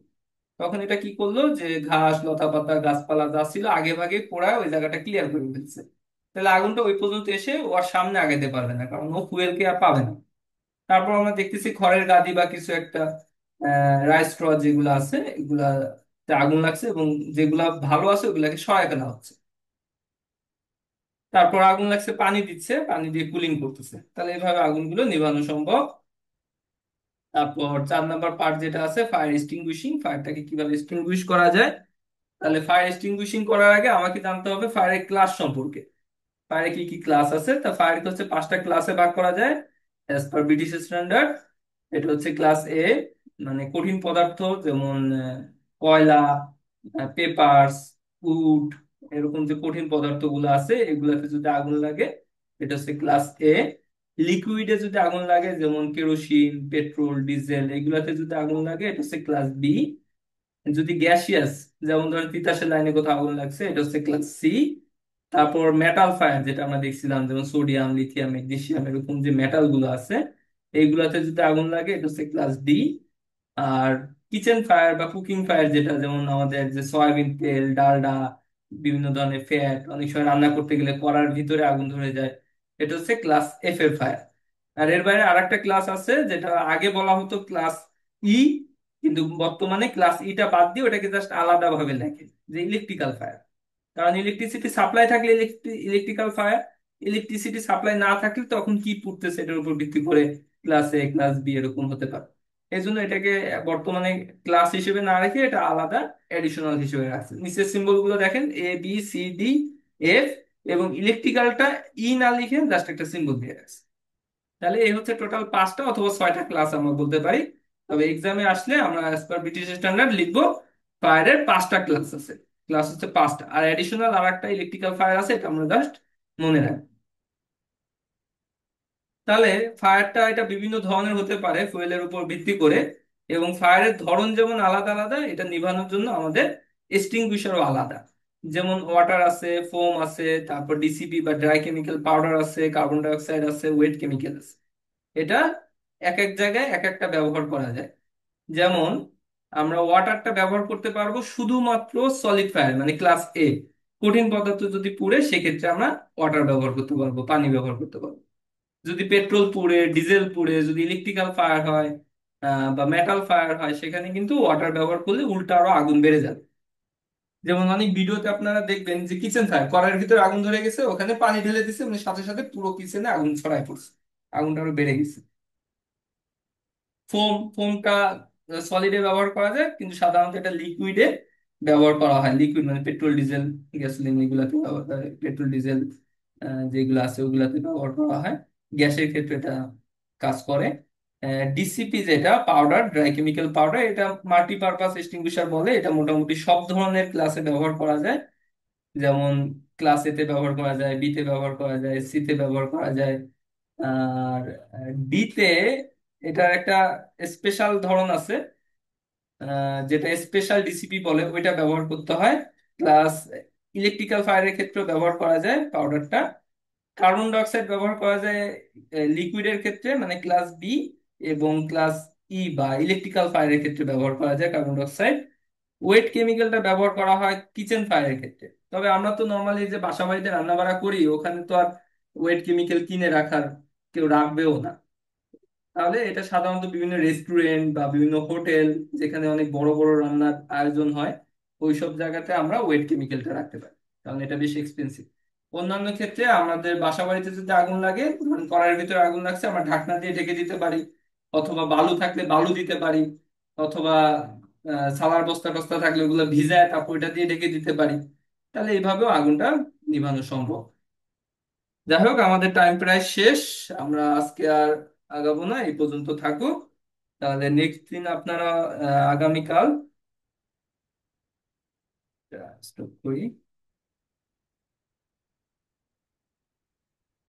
তখন এটা কি করলো, যে ঘাস লতা পাতা গাছপালা যা ছিল আগে ভাগে পোড়ায় ওই জায়গাটা ক্লিয়ার করে ফেলছে। তাহলে আগুনটা ওই পর্যন্ত এসে ওর সামনে আগাতে পারবে না, কারণ ও ফুয়েলকে আর পাবে না। তারপর আমরা দেখতেছি খড়ের গাদি বা কিছু একটা রাইস স্ট্র যেগুলো আছে, এগুলাতে আগুন লাগছে, এবং যেগুলা ভালো আছে ওগুলাকে সরায় ফেলা হচ্ছে। তারপর আগুন লাগছে, পানি দিচ্ছে, পানি দিয়ে কুলিং করতেছে। তাহলে এইভাবে আগুনগুলো নিভানো সম্ভব। তারপর 4 নাম্বার পার্ট যেটা আছে, ফায়ার এক্সটিংগুইশিং, ফায়ারটাকে কিভাবে এক্সটিংগুইশ করা যায়। তাহলে ফায়ার এক্সটিংগুইশিং করার আগে আমাকে জানতে হবে ফায়ারের ক্লাস সম্পর্কে। ফায়ারে কি কি ক্লাস আছে? তা ফায়ারকে হচ্ছে 5টা ক্লাসে ভাগ করা যায় অ্যাজ পার ব্রিটিশ স্ট্যান্ডার্ড। এটা হচ্ছে ক্লাস এ, মানে কঠিন পদার্থ, যেমন কয়লা, পেপারস, উড, এরকম যে কঠিন পদার্থগুলো আছে এগুলাতে যদি আগুন লাগে, এটা হচ্ছে ক্লাস এ। লিকুইডে যদি আগুন লাগে, যেমন কেরোসিন, পেট্রোল, ডিজেল, এগুলাতে যদি আগুন লাগে, এটা হচ্ছে ক্লাস বি। যদি গ্যাসিয়াস, যেমন ধরেন তিতাসের লাইনে কোথাও আগুন লাগছে, এটা হচ্ছে ক্লাস সি। তারপর মেটাল ফায়ার যেটা আমরা দেখছিলাম, যেমন সোডিয়াম, লিথিয়াম, ম্যাগনেসিয়াম, এরকম যে মেটাল গুলো আছে, এইগুলাতে যদি আগুন লাগে, এটা হচ্ছে ক্লাস ডি। আর কিচেন ফায়ার বা কুকিং ফায়ার যেটা, যেমন আমাদের যে সয়াবিন তেল, ডালডা, বিভিন্ন ধরনের ফ্যাট, অনেক সময় রান্না করতে গেলে কড়ার ভিতরে আগুন ধরে যায়, এটা হচ্ছে ক্লাস এফ এর ফায়ার। আর এর বাইরে আরেকটা ক্লাস আছে, যেটা আগে বলা হতো ক্লাস ই, কিন্তু বর্তমানে ক্লাস ইটা বাদ দিয়ে ওটাকে জাস্ট আলাদা ভাবে লেখে, যে ইলেকট্রিক্যাল ফায়ার। কারণ ইলেকট্রিসিটি সাপ্লাই থাকলে ইলেকট্রিক্যাল ফায়ার, ইলেকট্রিসিটি সাপ্লাই না থাকলে তখন কি পড়তেছে এটার উপর ভিত্তি করে ক্লাস এ, ক্লাস বি এরকম হতে পারে। এই জন্য এটাকে বর্তমানে ক্লাস হিসেবে না রেখে এটা আলাদা এডিশনাল হিসেবে রাখছে। নিচের সিম্বল গুলো দেখেন, A B C D F, এবং ইলেকট্রিক্যালটা ই না লিখে জাস্ট একটা সিম্বল দিয়ে রাখছে। তাহলে এই হচ্ছে টোটাল 5টা অথবা 6টা ক্লাস আমরা বলতে পারি। তবে এক্সামে আসলে আমরা অ্যাজ পার ব্রিটিশ স্ট্যান্ডার্ড লিখবো ফায়ারের 5টা ক্লাস আছে। ক্লাস হচ্ছে 5টা, আর অ্যাডিশনাল আর একটা ইলেকট্রিক্যাল ফায়ার আছে, এটা আমরা জাস্ট মনে রাখবো। তাহলে ফায়ারটা এটা বিভিন্ন ধরনের হতে পারে ফুয়েলের উপর ভিত্তি করে, এবং ফায়ারের ধরন যেমন আলাদা আলাদা, এটা নিভানোর জন্য আমাদের এক্সটিংগুইশারও আলাদা। যেমন ওয়াটার আছে, ফোম আছে, তারপর ডিসিপি বা ড্রাই কেমিক্যাল পাউডার আছে, কার্বন ডাই অক্সাইড আছে, ওয়েট কেমিক্যাল আছে। এটা এক এক জায়গায় এক একটা ব্যবহার করা যায়। যেমন আমরা ওয়াটারটা ব্যবহার করতে পারবো শুধুমাত্র সলিড ফায়ার, মানে ক্লাস এ। কঠিন পদার্থ যদি পুড়ে, সেক্ষেত্রে আমরা ওয়াটার ব্যবহার করতে পারবো, পানি ব্যবহার করতে পারবো। যদি পেট্রোল পুড়ে, ডিজেল পুড়ে, যদি ইলেকট্রিক্যাল ফায়ার হয় বা মেটাল ফায়ার হয়, সেখানে কিন্তু ওয়াটার ব্যবহার করলে উল্টা আরো আগুন বেড়ে যাবে। যেমন অনেক ভিডিওতে আপনারা দেখবেন যে কিচেন ফায়ার, কড়াইয়ের ভিতরে আগুন ধরে গেছে, ওখানে পানি ঢেলে দিচ্ছে, মানে সাথে সাথে পুরো কিচেনে আগুন ছড়ায় পড়ছে, আগুনটা আরো বেড়ে গেছে। ফোমটা সলিডে ব্যবহার করা যায়, কিন্তু সাধারণত এটা লিকুইডে ব্যবহার করা হয়। লিকুইড মানে পেট্রোল, ডিজেল, গ্যাসোলিন, এগুলাতে ব্যবহার পেট্রোল, ডিজেল যেগুলো আছে ওগুলাতে ব্যবহার করা হয়। গ্যাসের ক্ষেত্রে এটা কাজ করে। ডিসিপি যেটা পাউডার, ড্রাই কেমিক্যাল পাউডার, এটা মাল্টিপারপাস এক্সটিংগুইশার বলে। এটা মোটামুটি সব ধরনের ক্লাসে ব্যবহার করা যায়। যেমন ক্লাস এ তে ব্যবহার করা যায়, বি তে ব্যবহার করা যায়, সি তে ব্যবহার করা যায়। আর ডি তে এটার একটা স্পেশাল ধরন আছে, যেটা স্পেশাল ডিসিপি বলে, ওইটা ব্যবহার করতে হয়। প্লাস ইলেকট্রিক্যাল ফায়ারের ক্ষেত্রে ব্যবহার করা যায় পাউডারটা। কার্বন ডাই অক্সাইড ব্যবহার করা যায় লিকুইডের ক্ষেত্রে, মানে ক্লাস বি। এবং ক্লাস ই বা ইলেকট্রিক্যাল ফায়ারের ক্ষেত্রে ব্যবহার করা যায় কার্বন ডাই অক্সাইড। ওয়েট কেমিক্যালটা ব্যবহার করা হয় কিচেন ফায়ারের ক্ষেত্রে। তবে আমরা তো নর্মালি যে বাসা বাড়িতে রান্না বাড়া করি, ওখানে তো আর ওয়েট কেমিক্যাল কিনে রাখার কেউ রাখবেও না। তাহলে এটা সাধারণত বিভিন্ন রেস্টুরেন্ট বা বিভিন্ন হোটেল, যেখানে অনেক বড় বড় রান্নার আয়োজন হয়, ওইসব জায়গাতে আমরা ওয়েট কেমিক্যালটা রাখতে পারি, কারণ এটা বেশি এক্সপেন্সিভ। অন্যান্য ক্ষেত্রে আমাদের বাসা বাড়িতে যদি আগুন লাগে, ধরুন কড়াইয়ের ভিতরে আগুন লাগছে, আমরা ঢাকনা দিয়ে ঢেকে দিতে পারি, অথবা বালু থাকলে বালু দিতে পারি, অথবা সালার বস্তা টস্তা থাকলে ওগুলো ভিজায় তারপর ওইটা দিয়ে ঢেকে দিতে পারি। তাহলে এইভাবেও আগুনটা নিভানো সম্ভব। যাই হোক, আমাদের টাইম প্রায় শেষ। আমরা আজকে আর আগাবো না, এই পর্যন্ত থাকুক। তাহলে নেক্সট দিন আপনারা আগামীকাল স্টপ করি।